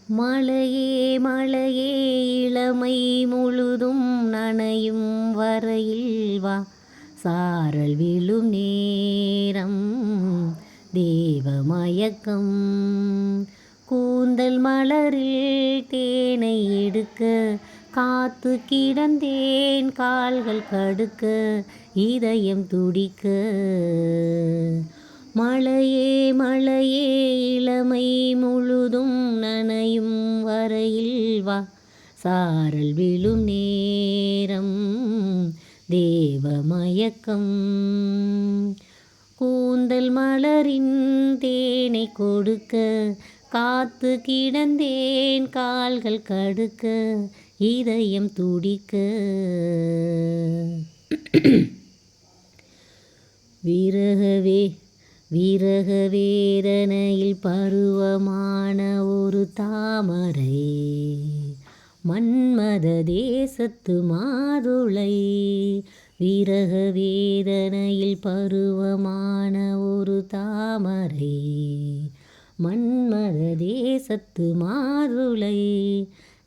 மழையே மழையே இளமை முழுதும் நனையும் வரையில் வா, சாரல் விழும் நேரம் தேவமயக்கம். கூந்தல் மலரில் தேனை எடுக்க காத்து கிடந்தேன், கால்கள் கடுக்க இதயம் துடிக்க. மழையே மழையே இளமை முழுதும் நனையும் வரையில் வா, சாரல் விழும் நேரம் தேவமயக்கம். கூந்தல் மலரின் தேனை கொடுக்க காத்து கிடந்தேன், கால்கள் கடுக்க இதயம் துடிக்க. விரகவே விரக வேதனையில் பருவமான ஒரு தாமரை, மன்மத தேசத்து மாதுளை. விரக வேதனையில் பருவமான ஒரு தாமரை, மன்மத தேசத்து மாதுளை.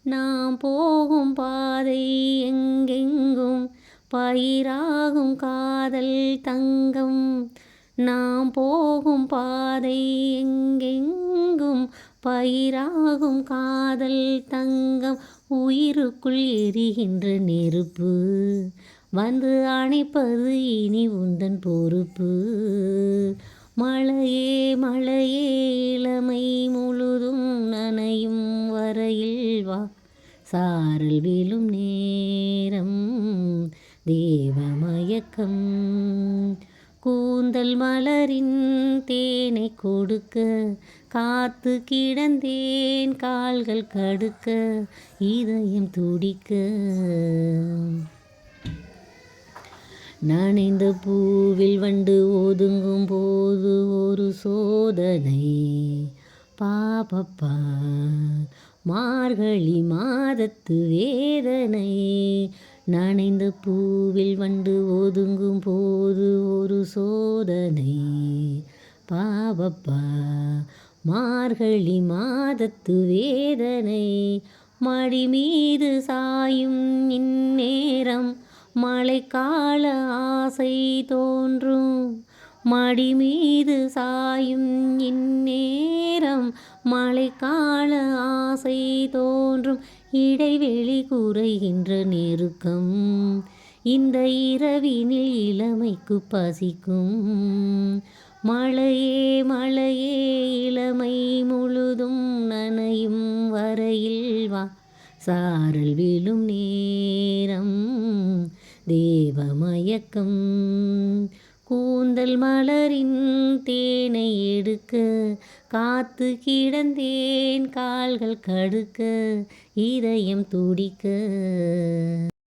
நாம் போகும் பாதை எங்கெங்கும் பயிராகும் காதல் தங்கம். நாம் போகும் பாதை எங்கெங்கும் பயிராகும் காதல் தங்கம். உயிருக்குள் எரிகின்ற நெருப்பு வந்து அணைப்பது இனி உந்தன் பொறுப்பு. மழையே மழையே இளமை முழுதும் நனையும் வரையில் வா, சாரல் விழும் நேரம் தேவமயக்கம். கூந்தல் மலரின் தேனை கொடுக்க காத்து கிடந்தேன், கால்கள் கடுக்க இதயம் துடிக்க. நனைந்த பூவில் வண்டு ஒதுங்கும் போது ஒரு சோதனை, பாப்பப்பா மார்கழி மாதத்து வேதனை. நனைந்த பூவில் வண்டு ஒதுங்கும் போது ஒரு சோதனை, பாவப்பா மார்கழி மாதத்து வேதனை. மடி மீது சாயும் இந்நேரம் மழைக்கால ஆசை தோன்றும். மடி மீது சாயும் இந்நேரம் மழைக்கால ஆசை தோன்றும். இடைவெளி குறைகின்ற நெருக்கம் இந்த இரவினில் இளமைக்கு பசிக்கும். மழையே மழையே இளமை முழுதும் நனையும் வரையில் வா, சாரல் விழும் நேரம் தேவமயக்கம். கூந்தல் மலரின் தேனை எடுக்க காத்து கிடந்தேன், கால்கள் கடுக்க இதயம் துடிக்க.